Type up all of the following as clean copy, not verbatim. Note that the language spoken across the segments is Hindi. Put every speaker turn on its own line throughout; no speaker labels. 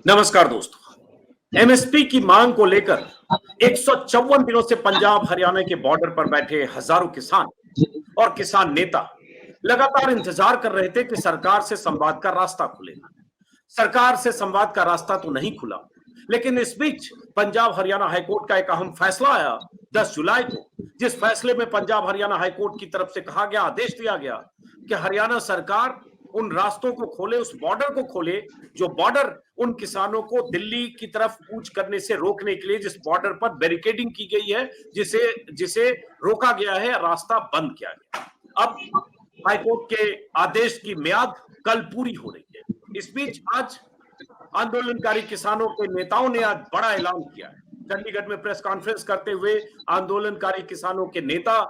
नमस्कार दोस्तों। एमएसपी की मांग को लेकर 154 दिनों से पंजाब हरियाणा के बॉर्डर पर बैठे हजारों किसान और किसान नेता लगातार इंतजार कर रहे थे कि सरकार से संवाद का रास्ता खुलेगा। सरकार से संवाद का रास्ता तो नहीं खुला, लेकिन इस बीच पंजाब हरियाणा हाईकोर्ट का एक अहम फैसला आया 10 जुलाई को, जिस फैसले में पंजाब हरियाणा हाईकोर्ट की तरफ से कहा गया, आदेश दिया गया कि हरियाणा सरकार उन रास्तों को खोले, उस बॉर्डर को खोले जो बॉर्डर उन किसानों को दिल्ली की तरफ कूच करने से रोकने के लिए, जिस बॉर्डर पर बैरिकेडिंग की गई है, जिसे रोका गया है, रास्ता बंद किया गया। अब हाईकोर्ट के आदेश की मियाद कल पूरी हो रही है। इस बीच आज आंदोलनकारी किसानों के नेताओं ने आज बड़ा ऐलान किया है। चंडीगढ़ में प्रेस कॉन्फ्रेंस करते हुए आंदोलनकारी किसानों के नेता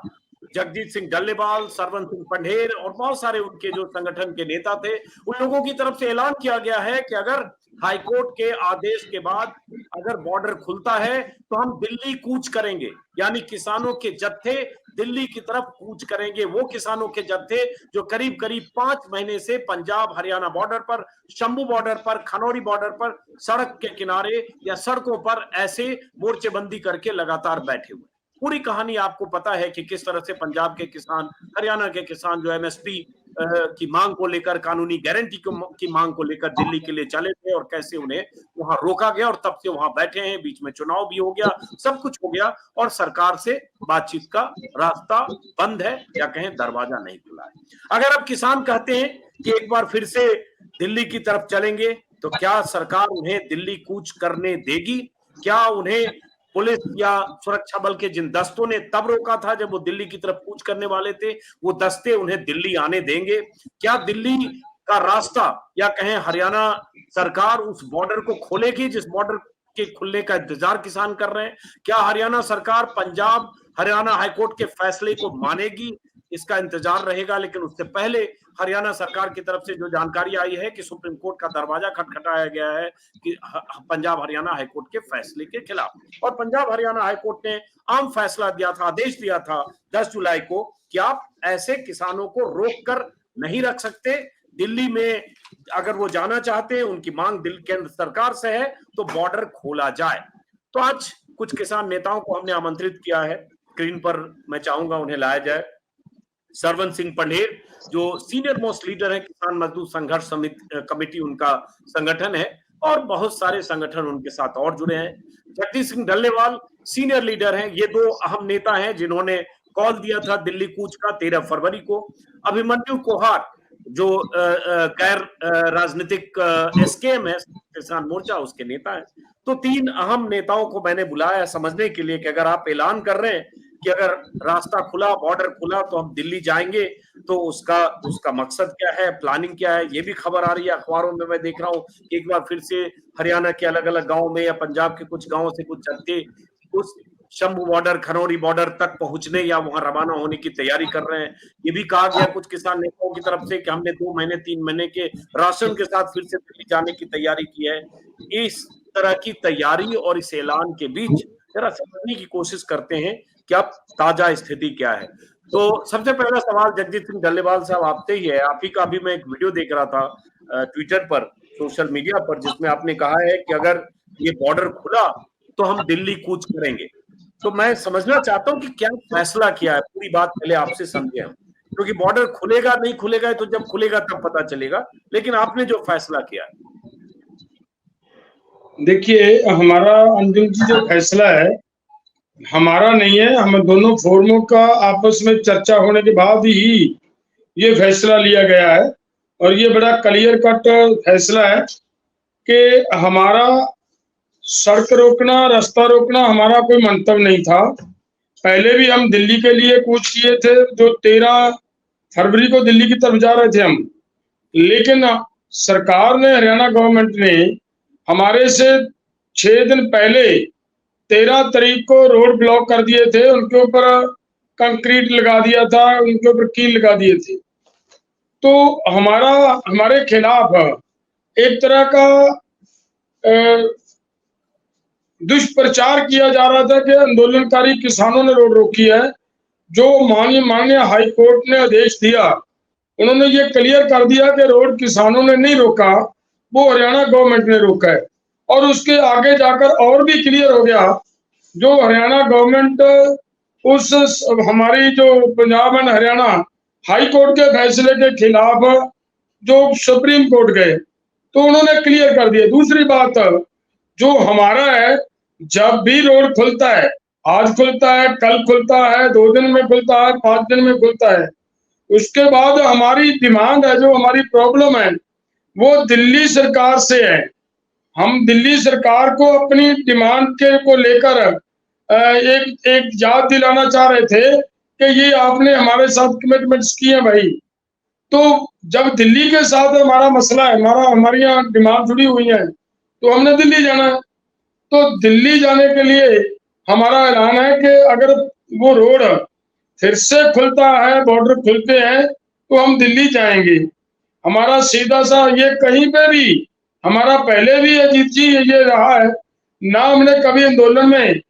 जगजीत सिंह डल्लेवाल, सरवन सिंह पंढेर और बहुत सारे उनके जो संगठन के नेता थे, उन लोगों की तरफ से ऐलान किया गया है कि अगर हाईकोर्ट के आदेश के बाद अगर बॉर्डर खुलता है तो हम दिल्ली कूच करेंगे, यानी किसानों के जत्थे दिल्ली की तरफ कूच करेंगे। वो किसानों के जत्थे जो करीब करीब 5 महीने से पंजाब हरियाणा बॉर्डर पर, शंभू बॉर्डर पर, खनौरी बॉर्डर पर, सड़क के किनारे या सड़कों पर ऐसे मोर्चेबंदी करके लगातार बैठे हुए। पूरी कहानी आपको पता है कि किस तरह से पंजाब के किसान, हरियाणा के किसान जो एमएसपी की मांग को लेकर, कानूनी गारंटी की मांग को लेकर दिल्ली के लिए चले थे और कैसे उन्हें वहां रोका गया और तब से वहां बैठे हैं। बीच में चुनाव भी हो गया, सब कुछ हो गया और सरकार से बातचीत का रास्ता बंद है या कहें दरवाजा नहीं खुला है। अगर अब किसान कहते हैं कि एक बार फिर से दिल्ली की तरफ चलेंगे तो क्या सरकार उन्हें दिल्ली कूच करने देगी? क्या उन्हें पुलिस या सुरक्षा बल के जिन दस्तों ने तब रोका था जब वो दिल्ली की तरफ कूच करने वाले थे, वो दस्ते उन्हें दिल्ली आने देंगे? क्या दिल्ली का रास्ता या कहें हरियाणा सरकार उस बॉर्डर को खोलेगी जिस बॉर्डर के खुलने का इंतजार किसान कर रहे हैं? क्या हरियाणा सरकार पंजाब हरियाणा हाईकोर्ट के फैसले को मानेगी? इसका इंतजार रहेगा। लेकिन उससे पहले हरियाणा सरकार की तरफ से जो जानकारी आई है कि सुप्रीम कोर्ट का दरवाजा खटखटाया गया है कि पंजाब हरियाणा हाईकोर्ट के फैसले के खिलाफ, और पंजाब हरियाणा हाईकोर्ट ने आम फैसला दिया था, आदेश दिया था 10 जुलाई को कि आप ऐसे किसानों को रोक कर नहीं रख सकते। दिल्ली में अगर वो जाना चाहते हैं, उनकी मांग दिल्ली केंद्र सरकार से है, तो बॉर्डर खोला जाए। तो आज कुछ किसान नेताओं को हमने आमंत्रित किया है, स्क्रीन पर मैं चाहूंगा उन्हें लाया जाए। सरवन सिंह पंढेर जो सीनियर मोस्ट लीडर है, किसान मजदूर संघर्ष समिति कमेटी उनका संगठन है, और बहुत सारे संगठन उनके साथ और जुड़े हैं। जगजीत सिंह डल्लेवाल सीनियर लीडर हैं। ये दो अहम नेता हैं जिन्होंने कॉल दिया था दिल्ली कूच का 13 फरवरी को। अभिमन्यु कोहार जो गैर राजनीतिक एसकेएम है, किसान मोर्चा, उसके नेता है। तो 3 अहम नेताओं को मैंने बुलाया समझने के लिए कि अगर आप ऐलान कर रहे हैं कि अगर रास्ता खुला, बॉर्डर खुला तो हम दिल्ली जाएंगे, तो उसका मकसद क्या है, प्लानिंग क्या है। ये भी खबर आ रही है अखबारों में, मैं देख रहा हूँ एक बार फिर से हरियाणा के अलग अलग गांव में या पंजाब के कुछ गांवों से कुछ जत्थे उस शंभू बॉर्डर, खनौरी बॉर्डर तक पहुंचने या वहां रवाना होने की तैयारी कर रहे हैं। ये भी कहा गया कुछ किसान नेताओं की तरफ से कि हमने 2 महीने 3 महीने के राशन के साथ फिर से दिल्ली जाने की तैयारी की है। इस तरह की तैयारी और इस ऐलान के बीच जरा समझने की कोशिश करते हैं कि अब ताजा स्थिति क्या है। तो सबसे पहला सवाल जगजीत सिंह डल्लेवाल साहब आपसे ही है। आप ही का भी मैं एक वीडियो देख रहा था ट्विटर पर, सोशल मीडिया पर, जिसमें आपने कहा है कि अगर ये बॉर्डर खुला तो हम दिल्ली कूच करेंगे। तो मैं समझना चाहता हूं कि क्या फैसला किया है, पूरी बात पहले आपसे समझे हम, क्योंकि बॉर्डर खुलेगा नहीं खुलेगा तो जब खुलेगा तब पता चलेगा, लेकिन आपने जो फैसला किया है।
देखिए, हमारा अंजुम जी जो फैसला है हमारा नहीं है, हम दोनों फोरमों का आपस में चर्चा होने के बाद ही ये फैसला लिया गया है। और ये बड़ा क्लियर कट फैसला है कि हमारा सड़क रोकना, रास्ता रोकना हमारा कोई मंतव्य नहीं था। पहले भी हम दिल्ली के लिए कूच किए थे, जो 13 फरवरी को दिल्ली की तरफ जा रहे थे हम, लेकिन सरकार ने, हरियाणा गवर्नमेंट ने हमारे से 6 दिन पहले 13 तारीख को रोड ब्लॉक कर दिए थे, उनके ऊपर कंक्रीट लगा दिया था, उनके ऊपर कील लगा दिए थे। तो हमारे खिलाफ एक तरह का दुष्प्रचार किया जा रहा था कि आंदोलनकारी किसानों ने रोड रोकी है। जो माननीय हाई कोर्ट ने आदेश दिया, उन्होंने ये क्लियर कर दिया कि रोड किसानों ने नहीं रोका, वो हरियाणा गवर्नमेंट ने रोका है। और उसके आगे जाकर और भी क्लियर हो गया जो हरियाणा गवर्नमेंट उस हमारी जो Punjab and Haryana high court के फैसले के खिलाफ जो सुप्रीम कोर्ट गए तो उन्होंने क्लियर कर दिया। दूसरी बात जो हमारा है, जब भी रोड खुलता है, आज खुलता है, कल खुलता है, 2 दिन में खुलता है, 5 दिन में खुलता है, उसके बाद हमारी डिमांड है, जो हमारी प्रॉब्लम है, वो दिल्ली सरकार से है। हम दिल्ली सरकार को अपनी डिमांड के को लेकर एक याद दिलाना चाह रहे थे कि ये आपने हमारे साथ कमिटमेंट्स किए हैं भाई। तो जब दिल्ली के साथ हमारा मसला है, हमारी यहाँ डिमांड जुड़ी हुई है, तो हमने दिल्ली जाना है। तो दिल्ली जाने के लिए हमारा ऐलान है कि अगर वो रोड फिर से खुलता है, बॉर्डर खुलते हैं, तो हम दिल्ली जाएंगे। हमारा सीधा सा ये कहीं पे भी हमारा पहले भी अजीत जी ये रहा है, ना हमने कभी आंदोलन में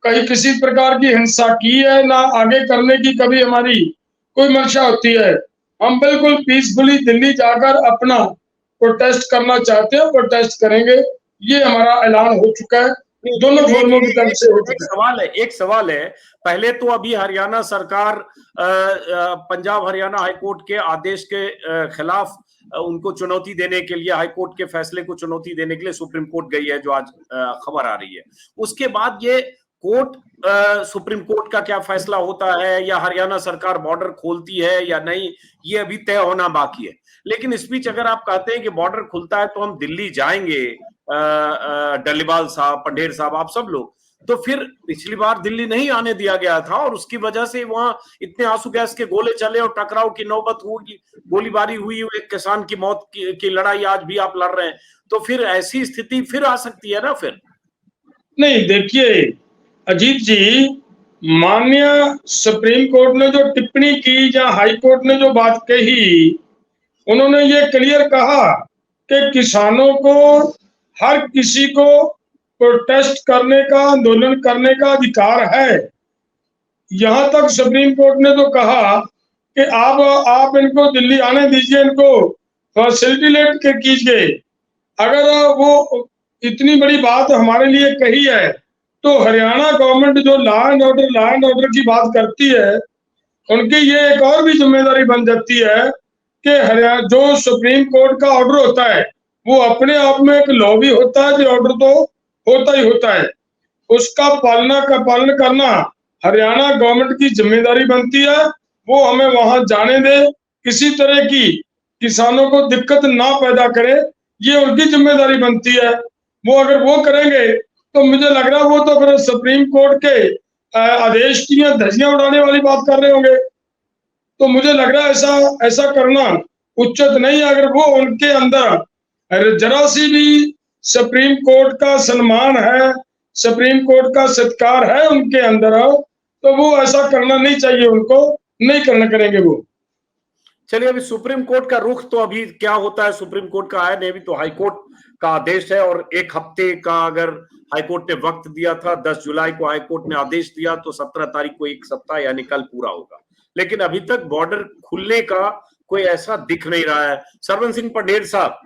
कहीं किसी प्रकार की हिंसा की है, ना आगे करने की कभी हमारी कोई मंशा होती है। हम बिल्कुल पीसफुली दिल्ली जाकर अपना प्रोटेस्ट करना चाहते हैं, प्रोटेस्ट करेंगे। ये हमारा ऐलान हो चुका है, दोनों फोरमों की तरफ से हो चुका है।
एक सवाल है, पहले तो अभी हरियाणा सरकार पंजाब हरियाणा हाईकोर्ट के आदेश के खिलाफ उनको चुनौती देने के लिए, हाईकोर्ट के फैसले को चुनौती देने के लिए सुप्रीम कोर्ट गई है, जो आज खबर आ रही है। उसके बाद ये कोर्ट सुप्रीम कोर्ट का क्या फैसला होता है, या हरियाणा सरकार बॉर्डर खोलती है या नहीं, ये अभी तय होना बाकी है। लेकिन इस बीच अगर आप कहते हैं कि बॉर्डर खुलता है तो हम दिल्ली जाएंगे, डलीवाल साहब, पंढेर साहब, आप सब लोग, तो फिर पिछली बार दिल्ली नहीं आने दिया गया था और उसकी वजह से वहां इतने आंसू गैस के गोले चले और टकराव की नौबत हुई, गोलीबारी हुई, एक किसान की मौत की लड़ाई आज भी आप लड़ रहे हैं। तो फिर ऐसी स्थिति फिर आ सकती है ना फिर?
नहीं, देखिए अजीत जी, माननीय सुप्रीम कोर्ट ने जो टिप्पणी की या हाई कोर्ट ने जो बात कही, उन्होंने ये क्लियर कहा कि किसानों को, हर किसी को प्रोटेस्ट करने का, आंदोलन करने का अधिकार है। यहां तक सुप्रीम कोर्ट ने तो कहा कि आप इनको दिल्ली आने दीजिए, इनको फैसिलिटेट कीजिए। अगर वो इतनी बड़ी बात हमारे लिए कही है, तो हरियाणा गवर्नमेंट जो लॉ एंड ऑर्डर की बात करती है, उनकी ये एक और भी जिम्मेदारी बन जाती है कि हरियाणा जो सुप्रीम कोर्ट का ऑर्डर होता है, वो अपने आप में एक लॉ भी होता है, जो ऑर्डर तो होता ही होता है, उसका पालन करना हरियाणा गवर्नमेंट की जिम्मेदारी बनती है। वो हमें वहां जाने दे, किसी तरह की किसानों को दिक्कत ना पैदा करे, ये उनकी जिम्मेदारी बनती है। वो अगर वो करेंगे तो मुझे लग रहा है वो तो फिर सुप्रीम कोर्ट के आदेश की धज्जियां उड़ाने वाली बात कर रहे होंगे। तो मुझे लग रहा है ऐसा करना उचित नहीं है। अगर वो उनके अंदर जरा सी भी सुप्रीम कोर्ट का सम्मान है, सुप्रीम कोर्ट का सत्कार है उनके अंदर, तो वो ऐसा करना नहीं चाहिए, उनको नहीं करना करेंगे वो।
चलिए, अभी सुप्रीम कोर्ट का रुख तो अभी क्या होता है, सुप्रीम कोर्ट का आया नहीं, अभी तो हाईकोर्ट का आदेश है और 1 हफ्ते का अगर हाईकोर्ट ने वक्त दिया था, 10 जुलाई को हाईकोर्ट ने आदेश दिया, तो 17 तारीख को 1 सप्ताह यानी कल पूरा होगा। लेकिन अभी तक बॉर्डर खुलने का कोई ऐसा दिख नहीं रहा है। सरवन सिंह पंढेर साहब,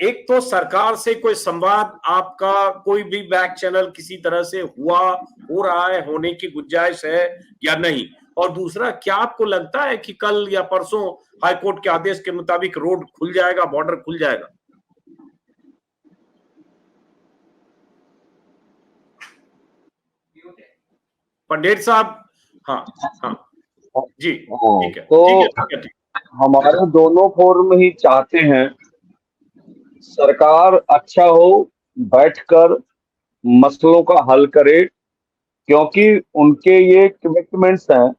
एक तो सरकार से कोई संवाद आपका कोई भी बैक चैनल किसी तरह से हो रहा है, होने की गुंजाइश है या नहीं? और दूसरा, क्या आपको लगता है कि कल या परसों हाईकोर्ट के आदेश के मुताबिक रोड खुल जाएगा, बॉर्डर खुल जाएगा? पंडित साहब, हाँ हाँ जी, ठीक है,
तो हमारे दोनों फोरम ही चाहते हैं सरकार अच्छा हो, बैठकर मसलों का हल करे, क्योंकि उनके ये कमिटमेंट्स हैं,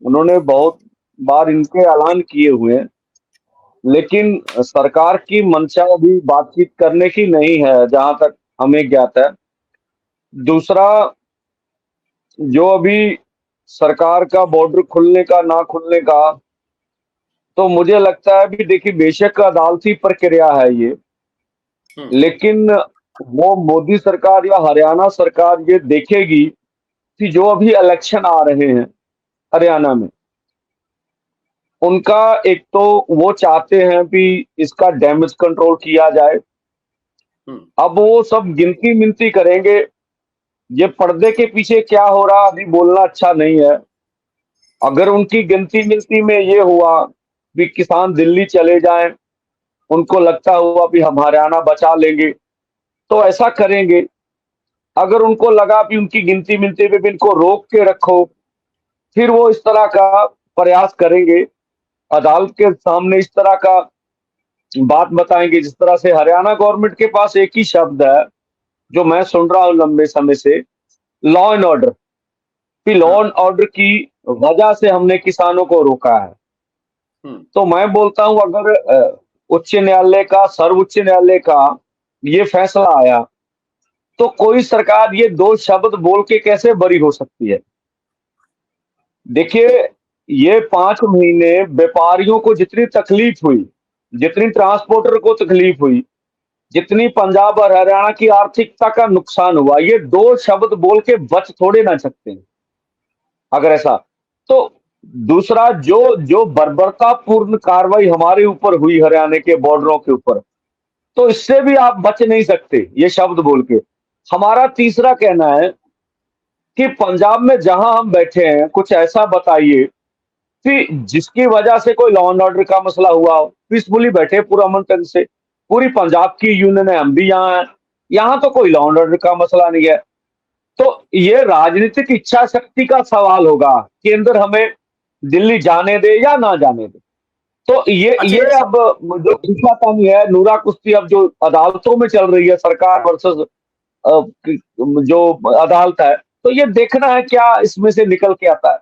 उन्होंने बहुत बार इनके ऐलान किए हुए हैं, लेकिन सरकार की मंशा अभी बातचीत करने की नहीं है, जहां तक हमें ज्ञात है। दूसरा, जो अभी सरकार का बॉर्डर खुलने का ना खुलने का, तो मुझे लगता है भी देखिए, बेशक अदालती प्रक्रिया है ये, लेकिन वो मोदी सरकार या हरियाणा सरकार ये देखेगी कि जो अभी इलेक्शन आ रहे हैं हरियाणा में, उनका एक तो वो चाहते हैं कि इसका डैमेज कंट्रोल किया जाए, अब वो सब गिनती मिनती करेंगे। ये पर्दे के पीछे क्या हो रहा अभी बोलना अच्छा नहीं है। अगर उनकी गिनती मिनती में ये हुआ कि किसान दिल्ली चले जाएं, उनको लगता हुआ भी हम हरियाणा बचा लेंगे, तो ऐसा करेंगे। अगर उनको लगा भी उनकी गिनती मिनती में भी इनको रोक के रखो, फिर वो इस तरह का प्रयास करेंगे, अदालत के सामने इस तरह का बात बताएंगे। जिस तरह से हरियाणा गवर्नमेंट के पास एक ही शब्द है जो मैं सुन रहा हूं लंबे समय से, लॉ एंड ऑर्डर। कि लॉ एंड ऑर्डर की वजह से हमने किसानों को रोका है। तो मैं बोलता हूं अगर उच्च न्यायालय का, सर्वोच्च न्यायालय का ये फैसला आया, तो कोई सरकार ये दो शब्द बोल के कैसे बरी हो सकती है। देखिए, ये 5 महीने व्यापारियों को जितनी तकलीफ हुई, जितनी ट्रांसपोर्टर को तकलीफ हुई, जितनी पंजाब और हरियाणा की आर्थिकता का नुकसान हुआ, ये दो शब्द बोल के बच थोड़े ना सकते हैं अगर ऐसा। तो दूसरा, जो जो बर्बरतापूर्ण कार्रवाई हमारे ऊपर हुई हरियाणा के बॉर्डरों के ऊपर, तो इससे भी आप बच नहीं सकते ये शब्द बोल के। हमारा तीसरा कहना है कि पंजाब में जहां हम बैठे हैं, कुछ ऐसा बताइए कि जिसकी वजह से कोई लॉ एंड ऑर्डर का मसला हुआ हो। पीसफुली बैठे पूरा अमन तंग से, पूरी पंजाब की यूनियन है, हम भी यहाँ हैं, यहाँ तो कोई लॉ एंड ऑर्डर का मसला नहीं है। तो ये राजनीतिक इच्छा शक्ति का सवाल होगा, केंद्र हमें दिल्ली जाने दे या ना जाने दे। तो ये अब जो खींचातानी है, नूरा कुश्ती अब जो अदालतों में चल रही है, सरकार वर्सेस जो अदालत है, तो ये देखना है क्या इसमें से निकल के आता है।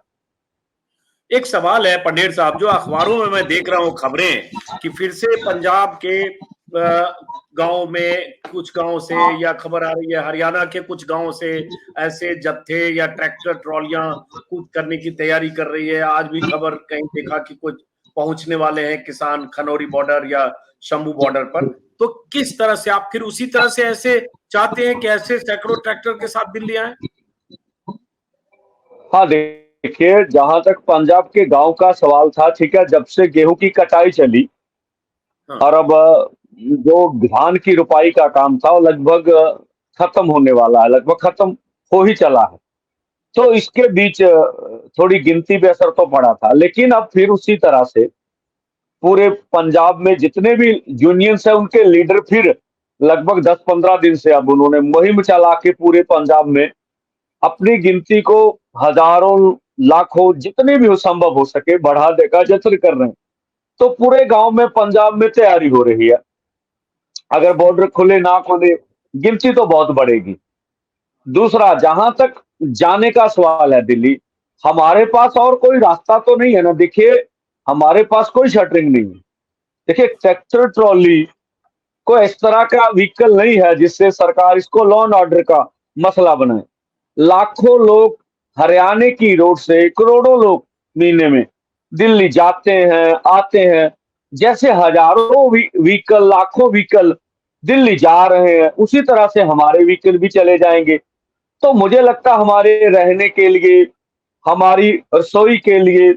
एक सवाल है पंडेर साहब, जो अखबारों में मैं देख रहा हूँ खबरें कि फिर से पंजाब के गांव में, कुछ गांव से या खबर आ रही है हरियाणा के कुछ गांव से ऐसे जत्थे या ट्रैक्टर ट्रॉलियां कूच करने की तैयारी कर रही है। आज भी खबर कहीं देखा कि कुछ पहुंचने वाले हैं किसान खनौरी बॉर्डर या शंभू बॉर्डर पर। तो किस तरह से आप फिर उसी तरह से ऐसे चाहते हैं कि ऐसे सैकड़ों ट्रैक्टर के साथ दिल्ली आए?
हाँ, देखिए, जहां तक पंजाब के गांव का सवाल था, ठीक है, जब से गेहूं की कटाई चली और अब जो धान की रुपाई का काम था वो लगभग खत्म होने वाला है, लगभग खत्म हो ही चला है। तो इसके बीच थोड़ी गिनती पे असर तो पड़ा था, लेकिन अब फिर उसी तरह से पूरे पंजाब में जितने भी यूनियंस है, उनके लीडर फिर लगभग 10-15 दिन से अब उन्होंने मुहिम चला के पूरे पंजाब में अपनी गिनती को हजारों, लाखों, जितने भी हो संभव हो सके बढ़ाने का जतन कर रहे हैं। तो पूरे गांव में पंजाब में तैयारी हो रही है। अगर बॉर्डर खुले ना खुले, गिनती तो बहुत बढ़ेगी। दूसरा, जहां तक जाने का सवाल है दिल्ली, हमारे पास और कोई रास्ता तो नहीं है ना। देखिए, हमारे पास कोई शटरिंग नहीं है। देखिए, ट्रैक्टर ट्रॉली को इस तरह का व्हीकल नहीं है जिससे सरकार इसको लॉ एंड ऑर्डर का मसला बनाए। लाखों लोग हरियाणा की रोड से, करोड़ों लोग महीने में दिल्ली जाते हैं, आते हैं। जैसे हजारों व्हीकल, लाखों व्हीकल दिल्ली जा रहे हैं, उसी तरह से हमारे व्हीकल भी चले जाएंगे। तो मुझे लगता है हमारे रहने के लिए, हमारी रसोई के लिए,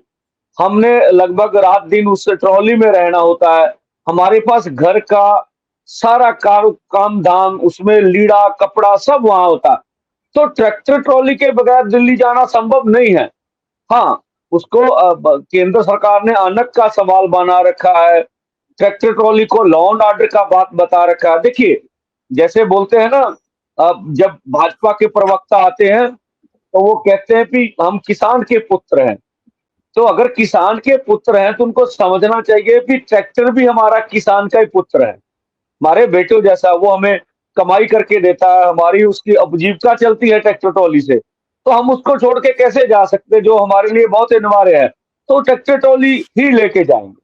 हमने लगभग रात दिन उस ट्रॉली में रहना होता है। हमारे पास घर का सारा काम धाम, उसमें लीड़ा कपड़ा सब वहां होता है। तो ट्रैक्टर ट्रॉली के बगैर दिल्ली जाना संभव नहीं है। हाँ, उसको केंद्र सरकार ने अनक का सवाल बना रखा है, ट्रैक्टर ट्रॉली को लॉ एंड ऑर्डर का बात बता रखा है। देखिए, जैसे बोलते हैं ना, जब भाजपा के प्रवक्ता आते हैं तो वो कहते हैं कि हम किसान के पुत्र हैं। तो अगर किसान के पुत्र हैं तो उनको समझना चाहिए कि ट्रैक्टर भी हमारा किसान का ही पुत्र है, हमारे बेटों जैसा। वो हमें कमाई करके देता है, हमारी उसकी उपजीविका चलती है ट्रैक्टर ट्रॉली से। तो हम उसको छोड़ के कैसे जा सकते, जो हमारे लिए बहुत अनिवार्य है। तो ट्रैक्टर ट्रॉली ही लेके जाएंगे।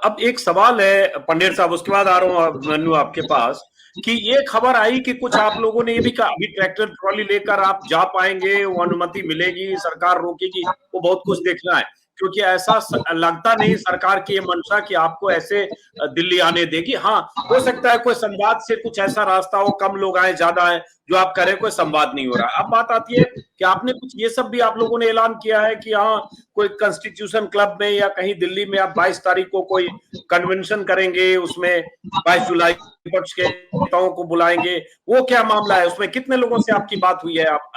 अब एक सवाल है पंडेर साहब, उसके बाद आ रहा हूँ मन्नू आपके पास, कि ये खबर आई कि कुछ आप लोगों ने ये भी कहा अभी ट्रैक्टर ट्रॉली लेकर आप जा पाएंगे, वो अनुमति मिलेगी, सरकार रोकेगी, वो बहुत कुछ देखना है। क्योंकि ऐसा लगता नहीं सरकार की ये मंशा कि आपको ऐसे दिल्ली आने देगी। हाँ, हो सकता है कोई संवाद से कुछ ऐसा रास्ता हो, कम लोग आए ज्यादा आए, जो आप करें, कोई संवाद नहीं हो रहा। अब बात आती है क्या आपने कुछ ये सब भी आप लोगों ने ऐलान किया है कि हाँ कोई कॉन्स्टिट्यूशन क्लब में या कहीं दिल्ली में आप 22 तारीख को कोई कन्वेंशन करेंगे, उसमें 22 जुलाई विपक्ष के नेताओं को बुलाएंगे, वो क्या मामला है? उसमें कितने लोगों से आपकी बात हुई है आप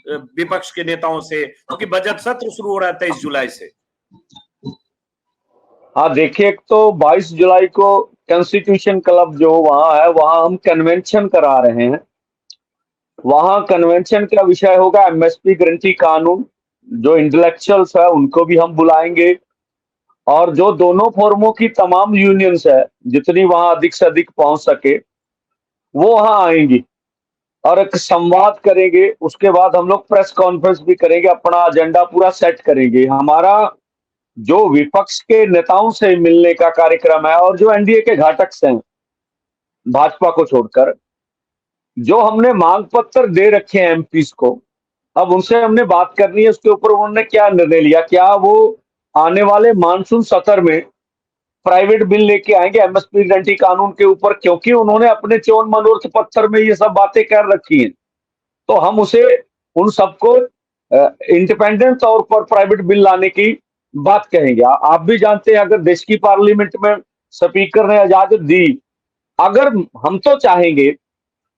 विपक्ष के नेताओं से, क्योंकि बजट सत्र शुरू हो रहा है 23 जुलाई से?
हाँ देखिए, एक तो 22 जुलाई को कॉन्स्टिट्यूशन क्लब जो वहां है, वहां हम कन्वेंशन करा रहे हैं। वहां कन्वेंशन का विषय होगा एमएसपी गारंटी कानून। जो इंटेलेक्चुअल्स है उनको भी हम बुलाएंगे, और जो दोनों फोरमों की तमाम यूनियंस है, जितनी वहां अधिक से अधिक पहुंच सके, वो वहां आएंगी और एक संवाद करेंगे। उसके बाद हम लोग प्रेस कॉन्फ्रेंस भी करेंगे, अपना एजेंडा पूरा सेट करेंगे। हमारा जो विपक्ष के नेताओं से मिलने का कार्यक्रम है, और जो एनडीए के घटक हैं भाजपा को छोड़कर, जो हमने मांग पत्र दे रखे हैं एमपीस को, अब उनसे हमने बात करनी है। उसके ऊपर उन्होंने क्या निर्णय लिया, क्या वो आने वाले मानसून सत्र में प्राइवेट बिल लेके आएंगे एमएसपी गारंटी कानून के ऊपर, क्योंकि उन्होंने अपने चौन मनोरथ पत्थर में ये सब बातें कर रखी हैं। तो हम उसे उन सबको इंडिपेंडेंट तौर पर प्राइवेट बिल लाने की बात कहेंगे। आप भी जानते हैं, अगर देश की पार्लियामेंट में स्पीकर ने इजाजत दी, अगर हम तो चाहेंगे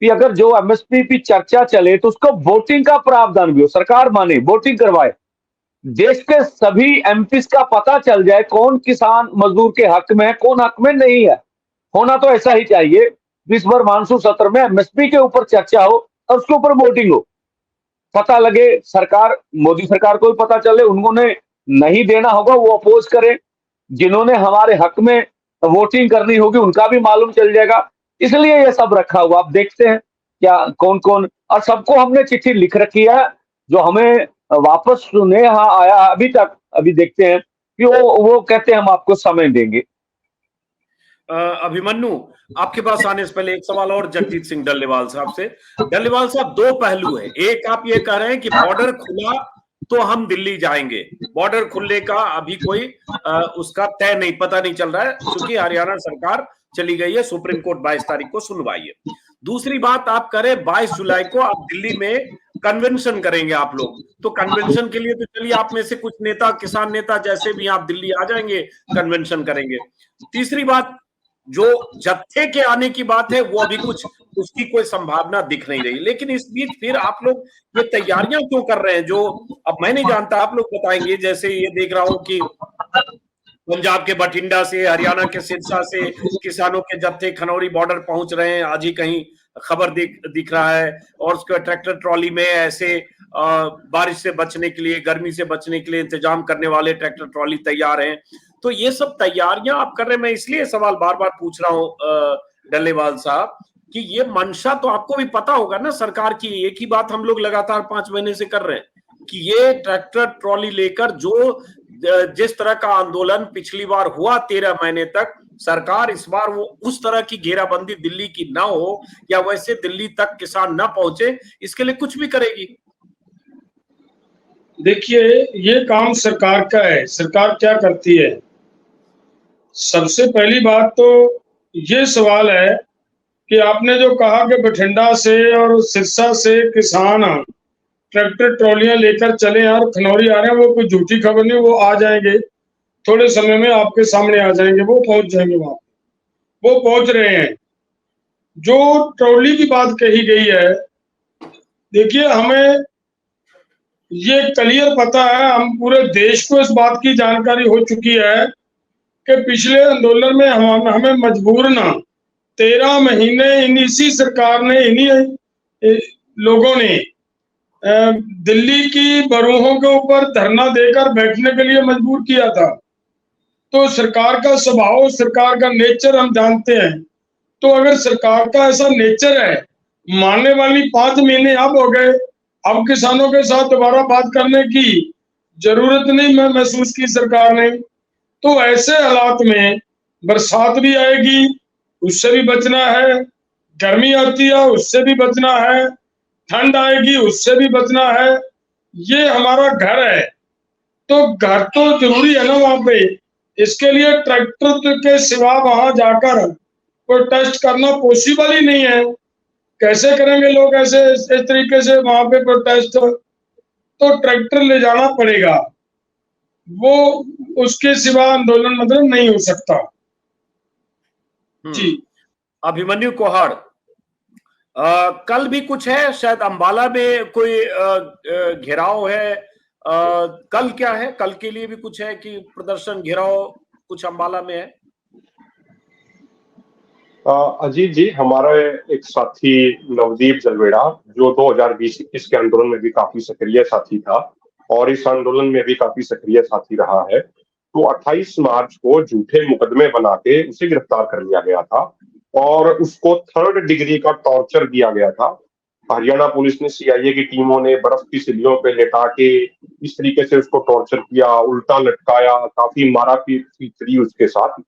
कि अगर जो एमएसपी की चर्चा चले तो उसको वोटिंग का प्रावधान भी हो, सरकार माने, वोटिंग करवाए, देश के सभी एमपीस का पता चल जाए कौन किसान मजदूर के हक में है, कौन हक में नहीं है। होना तो ऐसा ही चाहिए, इस बार मानसून सत्र में एमएसपी के ऊपर चर्चा हो और उसके ऊपर वोटिंग हो, पता लगे, सरकार, मोदी सरकार को भी पता चले, उन्होंने नहीं देना होगा वो अपोज करें, जिन्होंने हमारे हक में वोटिंग करनी होगी उनका भी मालूम चल जाएगा। इसलिए ये सब रखा हुआ, आप देखते हैं क्या कौन कौन, और सबको हमने चिट्ठी लिख रखी है। जो हमें वापस सुने यहाँ आया अभी तक, अभी देखते हैं कि वो कहते हैं हम आपको समय देंगे।
अभिमन्यु, आपके पास आने से पहले एक सवाल और जगजीत सिंह डल्लेवाल साहब से। डल्लेवाल साहब, दो पहलू है। एक, आप ये कह रहे हैं कि बॉर्डर खुला तो हम दिल्ली जाएंगे, बॉर्डर खुलने का अभी कोई उसका तय नहीं, पता नहीं चल रहा है, क्योंकि हरियाणा सरकार चली गई है, सुप्रीम कोर्ट 22 तारीख को सुनवाई है। दूसरी बात आप करें, 22 जुलाई को आप दिल्ली में कन्वेंशन करेंगे आप लोग, तो कन्वेंशन के लिए तो चलिए आप में से कुछ नेता, किसान नेता जैसे भी आप दिल्ली आ जाएंगे, कन्वेंशन करेंगे। तीसरी बात, जो जत्थे के आने की बात है वो अभी कुछ उसकी कोई संभावना दिख नहीं रही, लेकिन इस बीच फिर आप लोग ये तैयारियां क्यों कर रहे हैं, जो अब मैं नहीं जानता, आप लोग बताएंगे। जैसे ये देख रहा हूं कि पंजाब के बठिंडा से, हरियाणा के सिरसा से किसानों के जत्थे खनौरी बॉर्डर पहुंच रहे हैं, आज ही कहीं खबर दिख रहा है। और उसके ट्रैक्टर ट्रॉली में ऐसे बारिश से बचने के लिए, गर्मी से बचने के लिए इंतजाम करने वाले ट्रैक्टर ट्रॉली तैयार हैं। तो ये सब तैयारियां आप कर रहे हैं। मैं इसलिए सवाल बार बार पूछ रहा हूं डल्लेवाल साहब कि ये मंशा तो आपको भी पता होगा ना सरकार की। एक ही बात हम लोग लगातार 5 महीने से कर रहे हैं कि ये ट्रैक्टर ट्रॉली लेकर जो जिस तरह का आंदोलन पिछली बार हुआ 13 महीने तक, सरकार इस बार वो उस तरह की घेराबंदी दिल्ली की ना हो, या वैसे दिल्ली तक किसान ना पहुंचे, इसके लिए कुछ भी करेगी।
देखिए, ये काम सरकार का है। सरकार क्या करती है, सबसे पहली बात तो ये सवाल है कि आपने जो कहा कि बठिंडा से और सिरसा से किसान ट्रैक्टर ट्रॉलियां लेकर चले हैं और खनौरी आ रहे हैं, वो कोई झूठी खबर नहीं, वो आ जाएंगे थोड़े समय में, आपके सामने आ जाएंगे, वो पहुंच जाएंगे वहां, वो पहुंच रहे हैं। जो ट्रॉली की बात कही गई है, देखिए हमें ये क्लियर पता है, हम पूरे देश को इस बात की जानकारी हो चुकी है कि पिछले आंदोलन में हमें मजबूरन 13 महीने इसी सरकार ने, इन्हीं लोगों ने दिल्ली की बरूहों के ऊपर धरना देकर बैठने के लिए मजबूर किया था। तो सरकार का स्वभाव, सरकार का नेचर हम जानते हैं। तो अगर सरकार का ऐसा नेचर है, मानने वाली 5 महीने अब हो गए, अब किसानों के साथ दोबारा बात करने की जरूरत नहीं मैं महसूस की सरकार ने। तो ऐसे हालात में बरसात भी आएगी, उससे भी बचना है, गर्मी आती है उससे भी बचना है, ठंड आएगी उससे भी बचना है। ये हमारा घर है, तो घर तो जरूरी है ना वहां पे। इसके लिए ट्रैक्टर के सिवा वहां जाकर कोई टेस्ट करना पॉसिबल ही नहीं है। कैसे करेंगे लोग ऐसे इस तरीके से वहां पे प्रोटेस्ट? तो ट्रैक्टर ले जाना पड़ेगा, वो उसके सिवा आंदोलन मतलब नहीं हो सकता। जी
अभिमन्यु कोहाड़, कल भी कुछ है, शायद अंबाला में कोई घेराव है, कल क्या है, कल के लिए भी कुछ है कि प्रदर्शन घेराव कुछ अंबाला में है?
अजीत जी, हमारा एक साथी नवदीप जलवेड़ा, जो 2020-21 के आंदोलन में भी काफी सक्रिय साथी था और इस आंदोलन में भी काफी सक्रिय साथी रहा है, तो 28 मार्च को झूठे मुकदमे बना के उसे गिरफ्तार कर लिया गया था और उसको 3rd डिग्री का टॉर्चर दिया गया था। हरियाणा पुलिस ने, सीआईए की टीमों ने बर्फ की सिल्लियों पे लेटा के इस तरीके से उसको टॉर्चर किया, उल्टा लटकाया, काफी मारा पीट करी उसके साथ।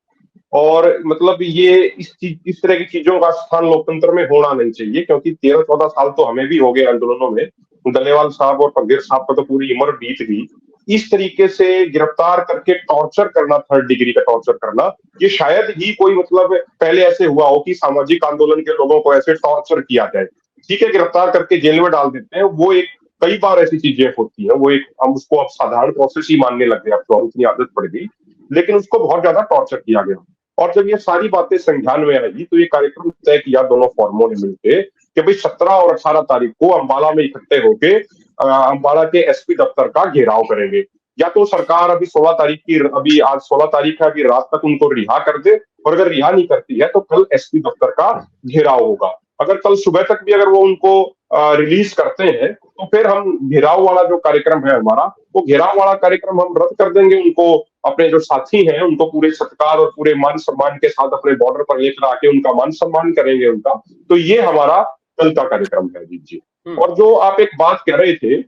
और मतलब ये इस तरह की चीजों का स्थान लोकतंत्र में होना नहीं चाहिए, क्योंकि 13-14 साल तो हमें भी हो गए आंदोलनों में। डलेवाल साहब और पगेर साहब का तो पूरी उम्र बीत गई। इस तरीके से गिरफ्तार करके टॉर्चर करना, 3rd डिग्री का टॉर्चर करना, ये शायद ही कोई मतलब पहले ऐसे हुआ हो कि सामाजिक आंदोलन के लोगों को ऐसे टॉर्चर किया जाए। ठीक है, गिरफ्तार करके जेल में डाल देते हैं, वो एक कई बार ऐसी चीजें होती है, वो एक हम उसको अब साधारण प्रोसेस ही मानने लग गए, अब तो इतनी आदत पड़ गई, लेकिन उसको बहुत ज्यादा टॉर्चर किया गया। और जब ये सारी बातें संज्ञान में आई तो ये कार्यक्रम तय किया दोनों फोरमों ने मिलकर कि भाई 17 और 18 तारीख को अंबाला में इकट्ठे होके अंबाला के एसपी दफ्तर का घेराव करेंगे। या तो सरकार अभी 16 तारीख की, अभी आज 16 तारीख है, अभी रात तक उनको रिहा कर दे, और अगर रिहा नहीं करती है तो कल एसपी दफ्तर का घेराव होगा। अगर कल सुबह तक भी अगर वो उनको रिलीज करते हैं तो फिर हम घेराव वाला जो कार्यक्रम है हमारा, वो घेराव वाला कार्यक्रम हम रद्द कर देंगे। उनको, अपने जो साथी हैं, उनको पूरे सत्कार और पूरे मान सम्मान के साथ अपने बॉर्डर पर लेकर आके उनका मान सम्मान करेंगे उनका। तो ये हमारा कल का कार्यक्रम है जी। और जो आप एक बात कह रहे थे,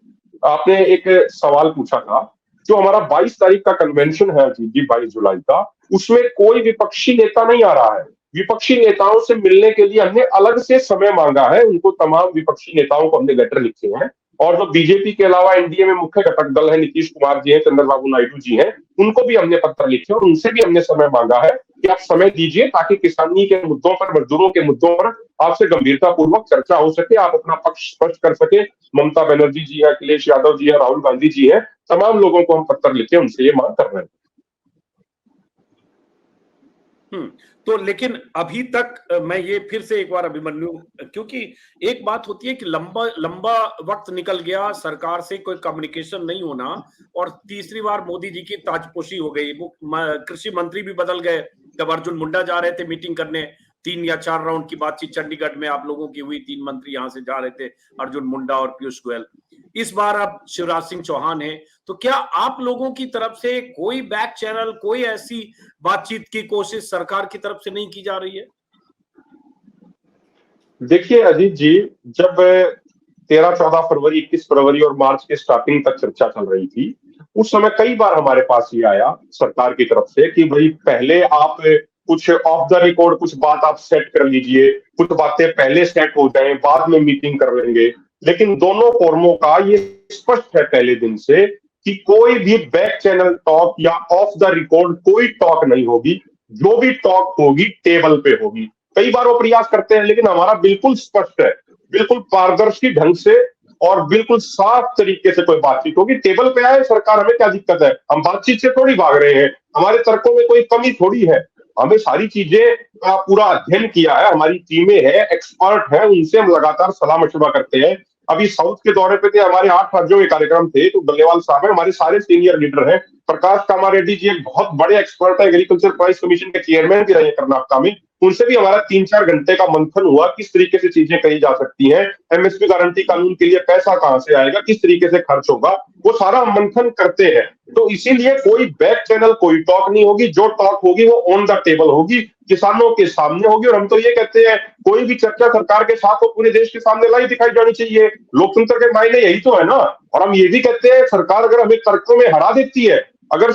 आपने एक सवाल पूछा था, जो हमारा 22 तारीख का कन्वेंशन है जी, 22 जुलाई का, उसमें कोई विपक्षी नेता नहीं आ रहा है। विपक्षी नेताओं से मिलने के लिए हमने अलग से समय मांगा है, उनको तमाम विपक्षी नेताओं को हमने लेटर लिखे हैं। और जो बीजेपी के अलावा एनडीए में मुख्य घटक दल है, नीतीश कुमार जी हैं, चंद्रबाबू नायडू जी हैं, उनको भी हमने पत्र लिखे और उनसे भी हमने समय मांगा है कि आप समय दीजिए ताकि किसानी के मुद्दों पर, मजदूरों के मुद्दों पर आपसे गंभीरता पूर्वक चर्चा हो सके, आप अपना पक्ष स्पष्ट कर सके। ममता बनर्जी जी है, अखिलेश यादव जी है, राहुल गांधी जी है, तमाम लोगों को हम पत्र लिखे उनसे ये मांग कर रहे हैं।
तो लेकिन अभी तक मैं ये फिर से एक बार अभिमन्यु, क्योंकि एक बात होती है कि लंबा वक्त निकल गया, सरकार से कोई कम्युनिकेशन नहीं होना, और तीसरी बार मोदी जी की ताजपोशी हो गई। वो कृषि मंत्री भी बदल गए। जब अर्जुन मुंडा जा रहे थे मीटिंग करने, 3 या 4 राउंड की बातचीत चंडीगढ़ में आप लोगों की हुई, 3 मंत्री यहां से जा रहे थे, अर्जुन मुंडा और पीयूष गोयल। इस बार अब शिवराज सिंह चौहान है, तो क्या आप लोगों की तरफ से कोई बैक चैनल, कोई ऐसी बातचीत की कोशिश सरकार की तरफ से नहीं की जा रही है?
देखिए अजीत जी, जब 13-14 फरवरी, 21 फरवरी और मार्च के स्टार्टिंग तक चर्चा चल रही थी, उस समय कई बार हमारे पास ये आया सरकार की तरफ से कि भाई पहले आप कुछ ऑफ द रिकॉर्ड कुछ बात आप सेट कर लीजिए, कुछ बातें पहले सेट हो जाएं, बाद में मीटिंग कर लेंगे। लेकिन दोनों फोरमों का ये स्पष्ट है पहले दिन से कि कोई भी बैक चैनल टॉक या ऑफ द रिकॉर्ड कोई टॉक नहीं होगी। जो भी टॉक होगी टेबल पे होगी। कई बार वो प्रयास करते हैं, लेकिन हमारा बिल्कुल स्पष्ट है, बिल्कुल पारदर्शी ढंग से और बिल्कुल साफ तरीके से कोई बातचीत होगी। टेबल पे आए सरकार, हमें क्या दिक्कत है, हम बातचीत से थोड़ी भाग रहे हैं, हमारे तर्कों में कोई कमी थोड़ी है। हमें सारी चीजें का पूरा अध्ययन किया है, हमारी टीमें हैं, एक्सपर्ट हैं, उनसे हम लगातार सलाह मशवरा करते हैं। अभी साउथ के दौरे पे थे, हमारे 8 राज्यों के कार्यक्रम थे, तो डलेवाल साहब है, हमारे सारे सीनियर लीडर हैं। प्रकाश कामारेड्डी जी एक बहुत बड़े एक्सपर्ट है, एग्रीकल्चर प्राइस कमीशन के चेयरमैन भी रहे कर्नाटक में, उनसे भी हमारा 3-4 घंटे का मंथन हुआ, किस तरीके से चीजें कही जा सकती हैं, एमएसपी गारंटी कानून के लिए पैसा कहां से आएगा, किस तरीके से खर्च होगा, वो सारा मंथन करते हैं। तो इसीलिए कोई बैक चैनल कोई टॉक नहीं होगी, जो टॉक होगी वो ऑन द टेबल होगी, किसानों के सामने होगी। और हम तो ये कहते हैं कोई भी चर्चा सरकार के साथ हो पूरे देश के सामने लाई दिखाई जानी चाहिए। लोकतंत्र के मायने यही तो है ना। और हम ये भी कहते हैं सरकार अगर हमें तर्कों में हरा देती है, अगर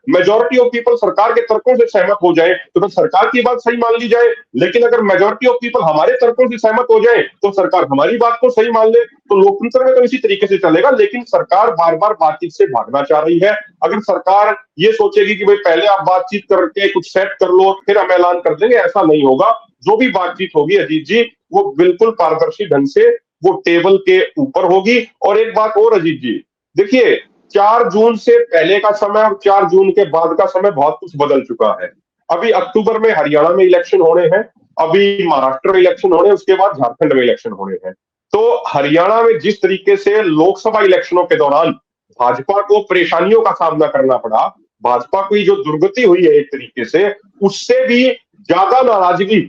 मेजोरिटी ऑफ पीपल सरकार के तर्कों से सहमत हो जाए तो फिर सरकार की बात सही मान ली जाए। लेकिन अगर मेजोरिटी ऑफ पीपल हमारे तर्कों से सहमत हो जाए तो सरकार हमारी बात को सही मान ले, तो लोकतंत्र में तो इसी तरीके से चलेगा। लेकिन सरकार बार बार बातचीत से भागना चाह रही है। अगर सरकार ये सोचेगी कि भाई पहले आप बातचीत करके कुछ सेट कर लो फिर हम ऐलान कर देंगे, ऐसा नहीं होगा। जो भी बातचीत होगी अजीत जी, वो बिल्कुल पारदर्शी ढंग से वो टेबल के ऊपर होगी। और एक बात और अजीत जी, देखिए 4 जून से पहले का समय और 4 जून के बाद का समय बहुत कुछ बदल चुका है। अभी अक्टूबर में हरियाणा में इलेक्शन होने हैं, अभी महाराष्ट्र में इलेक्शन होने हैं, उसके बाद झारखंड में इलेक्शन होने हैं। तो हरियाणा में जिस तरीके से लोकसभा इलेक्शनों के दौरान भाजपा को परेशानियों का सामना करना पड़ा, भाजपा की जो दुर्गति हुई है एक तरीके से, उससे भी ज्यादा नाराजगी